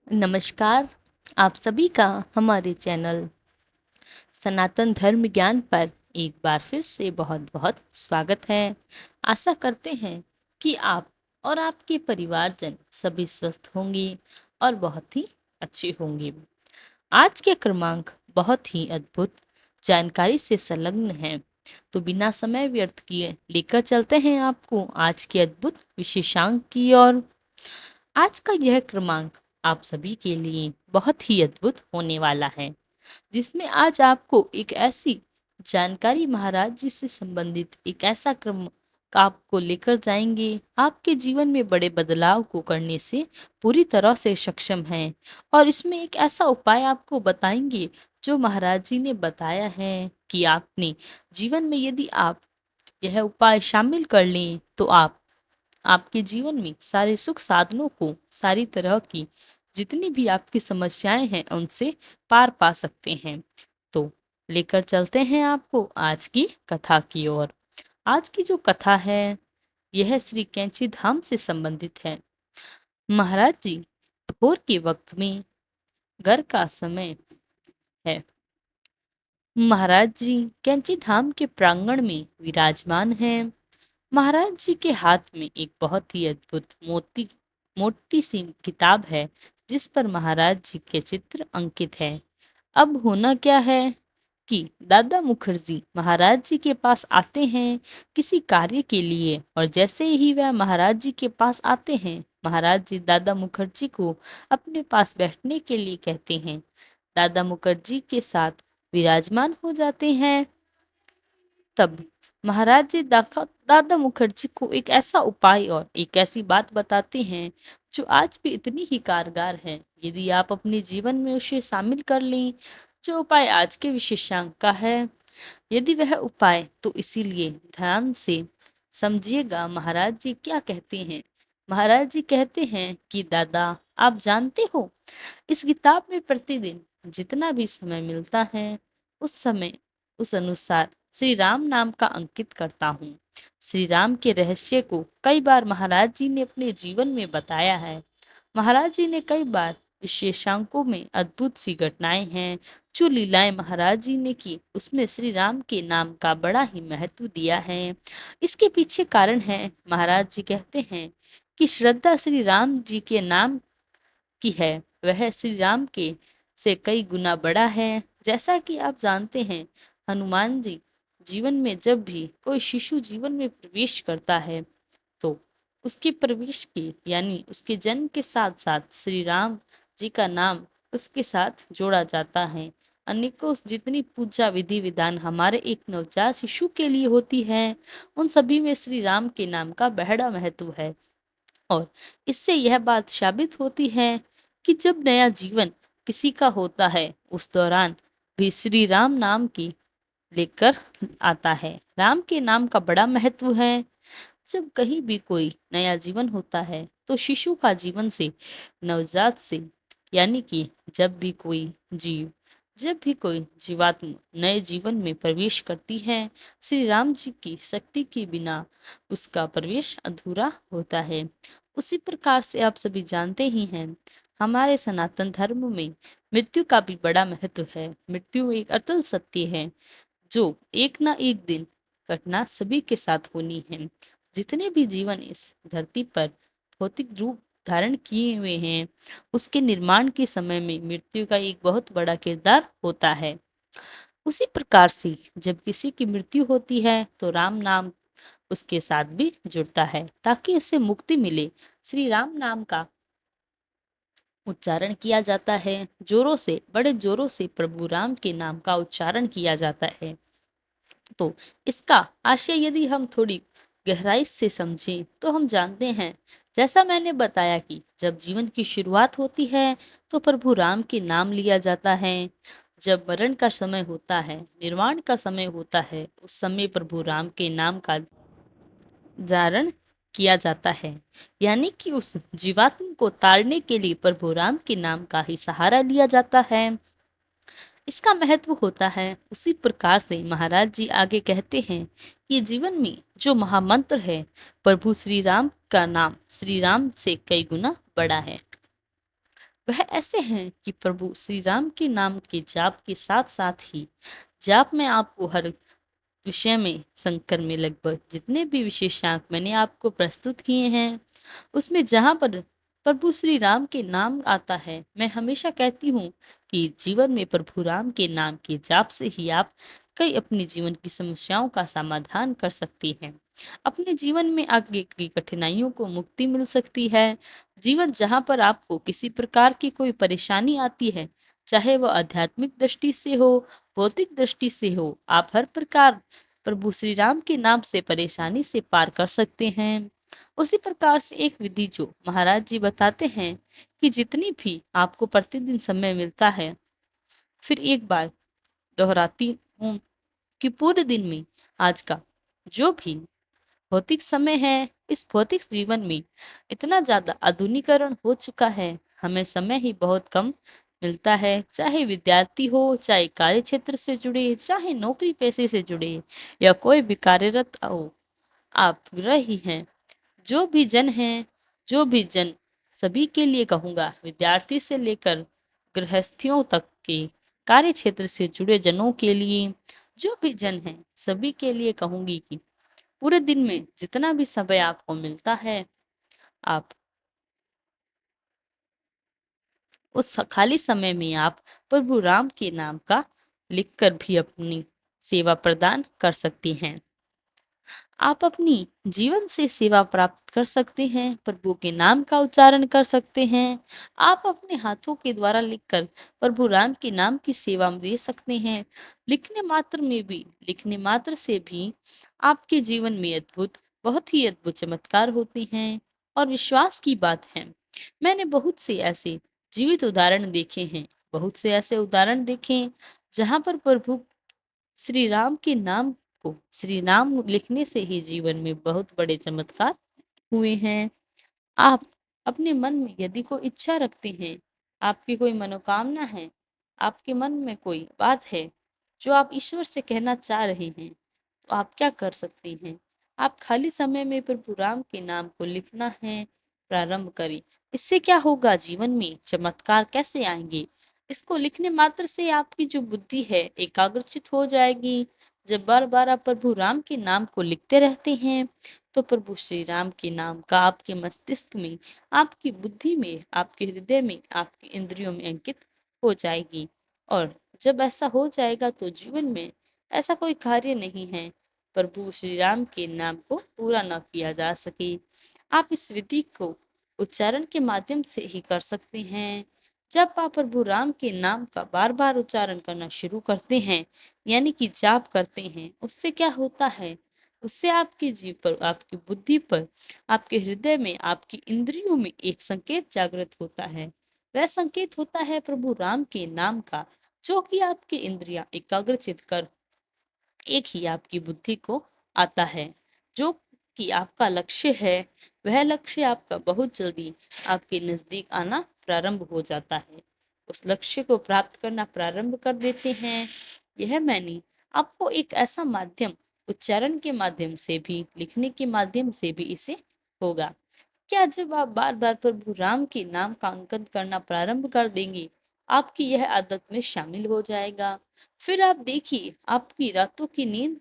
नमस्कार। आप सभी का हमारे चैनल सनातन धर्म ज्ञान पर एक बार फिर से बहुत बहुत स्वागत है। आशा करते हैं कि आप और आपके परिवारजन सभी स्वस्थ होंगे और बहुत ही अच्छे होंगे। आज के क्रमांक बहुत ही अद्भुत जानकारी से संलग्न हैं, तो बिना समय व्यर्थ किए लेकर चलते हैं आपको आज के अद्भुत विशेषांक की ओर। आज का यह क्रमांक आप सभी के लिए बहुत ही अद्भुत होने वाला है, जिसमें आज आपको एक ऐसी जानकारी महाराज जी से संबंधित एक ऐसा क्रम का आपको लेकर जाएंगे, आपके जीवन में बड़े बदलाव को करने से पूरी तरह से सक्षम हैं। और इसमें एक ऐसा उपाय आपको बताएंगे जो महाराज जी ने बताया है कि आपने जीवन में यदि आप यह उपाय शामिल कर लें तो आप आपके जीवन में सारे सुख साधनों को, सारी तरह की जितनी भी आपकी समस्याएं हैं उनसे पार पा सकते हैं। तो लेकर चलते हैं आपको आज की कथा की ओर। आज की जो कथा है यह श्री कैंची धाम से संबंधित है। महाराज जी भोर के वक्त में घर का समय है। महाराज जी कैंची धाम के प्रांगण में विराजमान हैं। महाराज जी के हाथ में एक बहुत ही अद्भुत मोटी सी किताब है, जिस पर महाराज जी के चित्र अंकित है। अब होना क्या है कि दादा मुखर्जी महाराज जी के पास आते हैं किसी कार्य के लिए, और जैसे ही वह महाराज जी के पास आते हैं, महाराज जी दादा मुखर्जी को अपने पास बैठने के लिए कहते हैं। दादा मुखर्जी के साथ विराजमान हो जाते हैं। तब महाराज जी दादा मुखर्जी को एक ऐसा उपाय और एक ऐसी बात बताते हैं जो आज भी इतनी ही कारगर है। यदि आप अपने जीवन में उसे शामिल कर लें, जो उपाय आज के विशेषांक का है, यदि वह उपाय, तो इसीलिए ध्यान से समझिएगा महाराज जी क्या कहते हैं। महाराज जी कहते हैं कि दादा, आप जानते हो, इस किताब में प्रतिदिन जितना भी समय मिलता है उस समय उस अनुसार श्री राम नाम का अंकित करता हूँ। श्री राम के रहस्य को कई बार महाराज जी ने अपने जीवन में बताया है। महाराज जी ने कई बार विशेषांकों में अद्भुत सी घटनाएं हैं जो लीलाएं महाराज जी ने की, उसमें श्री राम के नाम का बड़ा ही महत्व दिया है। इसके पीछे कारण है, महाराज जी कहते हैं कि श्रद्धा श्री राम जी के नाम की है, वह श्री राम के से कई गुना बड़ा है। जैसा कि आप जानते हैं, हनुमान जी जीवन में जब भी कोई शिशु जीवन में प्रवेश करता है तो उसके प्रवेश के यानी उसके जन्म के साथ साथ श्री राम जी का नाम उसके साथ जोड़ा जाता है। अनेकों जितनी पूजा विधि विधान हमारे एक नवजात शिशु के लिए होती है, उन सभी में श्री राम के नाम का बड़ा महत्व है। और इससे यह बात साबित होती है कि जब नया जीवन किसी का होता है, उस दौरान भी श्री राम नाम की लेकर आता है। राम के नाम का बड़ा महत्व है। जब कहीं भी कोई नया जीवन होता है तो शिशु का जीवन से, नवजात से, यानी कि जब भी कोई जीवात्मा नए जीवन में प्रवेश करती है, श्री राम जी की शक्ति के बिना उसका प्रवेश अधूरा होता है। उसी प्रकार से आप सभी जानते ही हैं, हमारे सनातन धर्म में मृत्यु का भी बड़ा महत्व है। मृत्यु एक अटल सत्य है जो एक ना एक दिन घटना सभी के साथ होनी है। जितने भी जीवन इस धरती पर भौतिक रूप धारण किए हुए हैं, उसके निर्माण के समय में मृत्यु का एक बहुत बड़ा किरदार होता है। उसी प्रकार से जब किसी की मृत्यु होती है तो राम नाम उसके साथ भी जुड़ता है ताकि उसे मुक्ति मिले। श्री राम नाम का उच्चारण किया जाता है, जोरों से, बड़े जोरों से प्रभु राम के नाम का उच्चारण किया जाता है। तो इसका आशय यदि हम थोड़ी गहराई से समझें तो हम जानते हैं, जैसा मैंने बताया कि जब जीवन की शुरुआत होती है तो प्रभु राम के नाम लिया जाता है। जब मरण का समय होता है, निर्वाण का समय होता है, उस समय प्रभु राम के नाम का जारण किया जाता है। यानी कि उस जीवात्मा को तारने के लिए प्रभु राम के नाम का ही सहारा लिया जाता है। इसका महत्व होता है। उसी प्रकार से महाराज जी आगे कहते हैं कि जीवन में जो महामंत्र है, प्रभु श्री राम का नाम श्री राम से कई गुना बड़ा है। वह ऐसे हैं कि प्रभु श्री राम के नाम के जाप के साथ साथ ही जाप में आपको हर विषय में संकर में लगभग जितने भी विशेषांक मैंने आपको प्रस्तुत किए हैं, उसमें जहाँ पर प्रभु श्री राम के नाम आता है, मैं हमेशा कहती हूँ कि जीवन में प्रभु राम के नाम के जाप से ही आप कई अपने जीवन की समस्याओं का समाधान कर सकती हैं। अपने जीवन में आगे की कठिनाइयों को मुक्ति मिल सकती है। जीवन जहाँ पर आपको किसी प्रकार की कोई परेशानी आती है, चाहे वह आध्यात्मिक दृष्टि से हो, भौतिक दृष्टि से हो, आप हर प्रकार प्रभु श्री राम के नाम से परेशानी से पार कर सकते हैं। उसी प्रकार से एक विधि जो महाराज जी बताते हैं कि जितनी भी आपको प्रतिदिन समय मिलता है, फिर एक बार दोहराती हूँ कि पूरे दिन में आज का जो भी भौतिक समय है, इस भौतिक जीवन में इतना ज्यादा आधुनिकरण हो चुका है, हमें समय ही बहुत कम मिलता है। चाहे विद्यार्थी हो, चाहे कार्य क्षेत्र से जुड़े, चाहे नौकरी पेशे से जुड़े, या कोई भी कार्यरत हो, आप गृह ही हैं, जो भी जन हैं, जो भी जन, सभी के लिए कहूँगा, विद्यार्थी से लेकर गृहस्थियों तक के कार्य क्षेत्र से जुड़े जनों के लिए, जो भी जन हैं, सभी के लिए कहूंगी कि पूरे दिन में जितना भी समय आपको मिलता है, आप उस खाली समय में आप प्रभु राम के नाम का लिखकर भी अपनी सेवा प्रदान कर सकती हैं। आप अपनी जीवन से सेवा प्राप्त कर सकते हैं, प्रभु के नाम का उच्चारण कर सकते हैं। आप अपने हाथों के द्वारा लिखकर प्रभु राम के नाम की सेवा में दे सकते हैं। लिखने मात्र से भी आपके जीवन में बहुत ही अद्भुत चमत्कार होते हैं। और विश्वास की बात है, मैंने बहुत से ऐसे जीवित उदाहरण देखे हैं, बहुत से ऐसे उदाहरण देखे जहां पर प्रभु श्री राम के नाम को श्री राम लिखने से ही जीवन में बहुत बड़े चमत्कार हुए हैं। आप अपने मन में यदि कोई इच्छा रखते हैं, आपकी कोई मनोकामना है, आपके मन में कोई बात है जो आप ईश्वर से कहना चाह रहे हैं, तो आप क्या कर सकते हैं? आप खाली समय में प्रभु राम के नाम को लिखना है, प्रारंभ करें। इससे क्या होगा, जीवन में चमत्कार कैसे आएंगे? इसको लिखने मात्र से आपकी जो बुद्धि है एकाग्रचित हो जाएगी। जब बार बार आप प्रभु राम के नाम को लिखते रहते हैं, तो प्रभु श्री राम के नाम का आपके मस्तिष्क में, आपकी बुद्धि में, आपके हृदय में, आपकी इंद्रियों में अंकित हो जाएगी। और जब ऐसा हो जाएगा तो जीवन में ऐसा कोई कार्य नहीं है प्रभु श्री राम के नाम को पूरा न किया जा सके। आप इस विधि को उच्चारण के माध्यम से ही कर सकते हैं। जब आप प्रभु राम के नाम का बार बार उच्चारण करना शुरू करते हैं, यानी कि जाप करते हैं, उससे क्या होता है, उससे आपके जीव पर, आपकी बुद्धि पर, आपके हृदय में, आपकी इंद्रियों में एक संकेत जागृत होता है। वह संकेत होता है प्रभु राम के नाम का, जो कि आपकी इंद्रियां एकाग्रचित कर एक ही आपकी बुद्धि को आता है। जो कि आपका लक्ष्य है, वह लक्ष्य आपका बहुत जल्दी आपके नजदीक आना प्रारंभ हो जाता है। उस लक्ष्य को प्राप्त करना प्रारंभ कर देते हैं। यह मैंने आपको एक ऐसा माध्यम, उच्चारण के माध्यम से भी, लिखने के माध्यम से भी इसे होगा। क्या जब आप बार बार प्रभु राम के नाम का अंकन करना प्रारंभ कर देंगे, आपकी यह आदत में शामिल हो जाएगा। फिर आप देखिए, आपकी रातों की नींद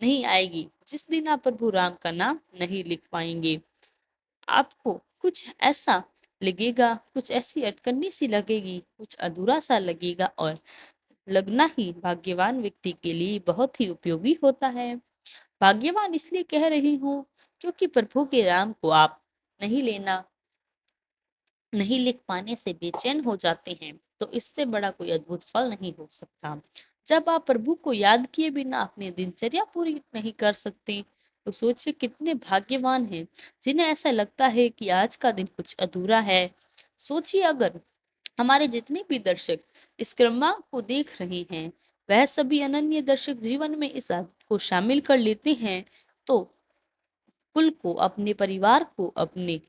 नहीं आएगी जिस दिन आप प्रभु राम का नाम नहीं लिख पाएंगे। आपको कुछ ऐसा लगेगा, कुछ ऐसी अटकनी सी लगेगी, कुछ अधूरा सा लगेगा, और लगना ही भाग्यवान व्यक्ति के लिए बहुत ही उपयोगी होता है। भाग्यवान इसलिए कह रही हूँ क्योंकि प्रभु के नाम को आप नहीं लेना, नहीं लिख पाने से बेचैन हो जाते हैं, तो इससे बड़ा कोई अद्भुत फल नहीं हो सकता। जब आप प्रभु को याद किए बिना अपनी दिनचर्या पूरी नहीं कर सकते, तो सोचिए कितने भाग्यवान हैं जिन्हें ऐसा लगता है कि आज का दिन कुछ अधूरा है। सोचिए, अगर हमारे जितने भी दर्शक इस क्रमांक को देख रहे हैं, वह सभी अनन्य दर्शक जीवन में इस आदत को शामिल कर लेते हैं, तो कुल को, अपने परिवार को, अपने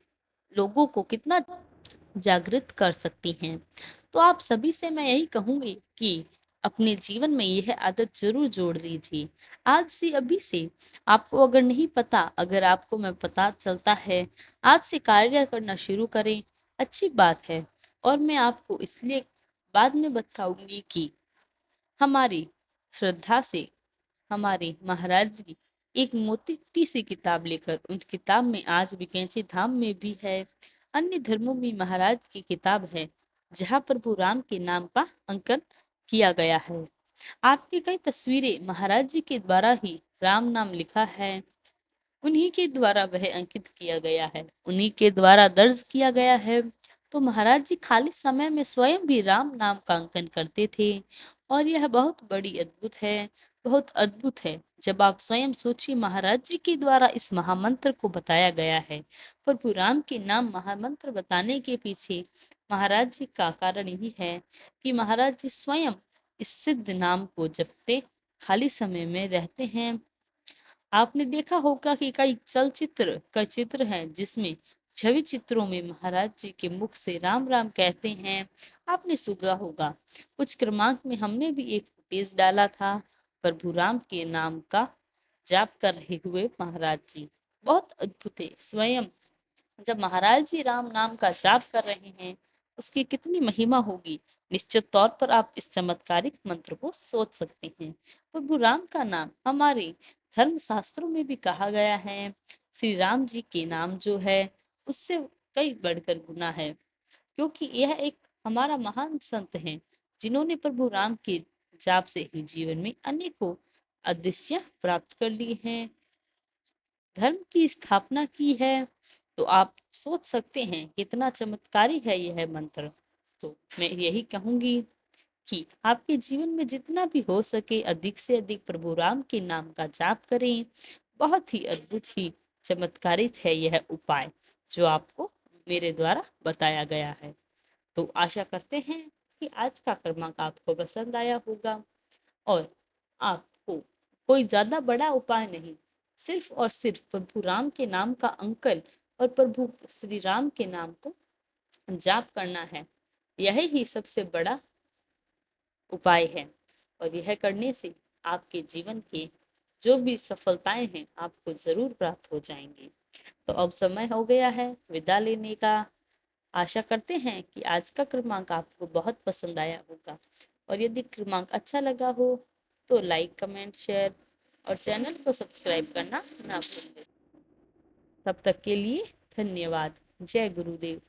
लोगों को कितना जागृत कर सकती हैं। तो आप सभी से मैं यही कहूंगी कि अपने जीवन में यह आदत जरूर जोड़ दीजिए। आज से, अभी से। आपको अगर नहीं पता, अगर आपको मैं पता चलता है, आज से कार्य करना शुरू करें, अच्छी बात है। और मैं आपको इसलिए बाद में बताऊंगी कि हमारी श्रद्धा से हमारे महाराज जी एक मोटी सी किताब लेकर, उन किताब में आज भी कैंची धाम में भी है, अन्य धर्मों में महाराज की किताब है जहाँ प्रभु राम के नाम का अंकन किया गया है। आपकी कई तस्वीरें महाराज जी के द्वारा ही राम नाम लिखा है, उन्हीं के द्वारा वह अंकित किया गया है, उन्हीं के द्वारा दर्ज किया गया है। तो महाराज जी खाली समय में स्वयं भी राम नाम का अंकन करते थे और यह बहुत बड़ी अद्भुत है, बहुत अद्भुत है। जब आप स्वयं सोचिए, महाराज जी के द्वारा इस महामंत्र को बताया गया है। प्रभु राम के नाम महामंत्र बताने के पीछे महाराज जी का कारण यही है कि महाराज जी स्वयं इस सिद्ध नाम को जपते खाली समय में रहते हैं। आपने देखा होगा कि कई चलचित्र का चित्र हैं जिसमें छवि चित्रों में महाराज जी के मुख से राम राम कहते हैं। आपने सुना होगा कुछ क्रमांक में हमने भी एक फुटेज डाला था प्रभु राम के नाम का जाप कर रहे हुए महाराज जी, बहुत अद्भुत है। स्वयं जब महाराज जी राम नाम का जाप कर रहे हैं, उसकी कितनी महिमा होगी, निश्चित तौर पर आप इस चमत्कारिक मंत्र को सोच सकते हैं। प्रभु राम का नाम हमारे धर्म शास्त्रों में भी कहा गया है, श्री राम जी के नाम जो है उससे कई बढ़कर गुना है, क्योंकि यह एक हमारा महान संत है जिन्होंने प्रभु राम के जाप से ही जीवन में अनेकों अदृश्य प्राप्त कर ली हैं, धर्म की स्थापना की है। तो आप सोच सकते हैं कितना चमत्कारी है यह मंत्र। तो मैं यही कहूंगी कि आपके जीवन में जितना भी हो सके अधिक से अधिक प्रभु राम के नाम का जाप करें। बहुत ही अद्भुत ही चमत्कारित है यह उपाय जो आपको मेरे द्वारा बताया गया है। तो आशा करते हैं कि आज का क्रमांक आपको पसंद आया होगा और आपको कोई ज्यादा बड़ा उपाय नहीं, सिर्फ और सिर्फ प्रभु राम के नाम का अंकन और प्रभु श्री राम के नाम को जाप करना है। यही ही सबसे बड़ा उपाय है और यह करने से आपके जीवन के जो भी सफलताएं हैं आपको जरूर प्राप्त हो जाएंगी। तो अब समय हो गया है विदा लेने का। आशा करते हैं कि आज का क्रमांक आपको बहुत पसंद आया होगा और यदि क्रमांक अच्छा लगा हो तो लाइक कमेंट शेयर और चैनल को सब्सक्राइब करना ना भूलें। तब तक के लिए धन्यवाद। जय गुरुदेव।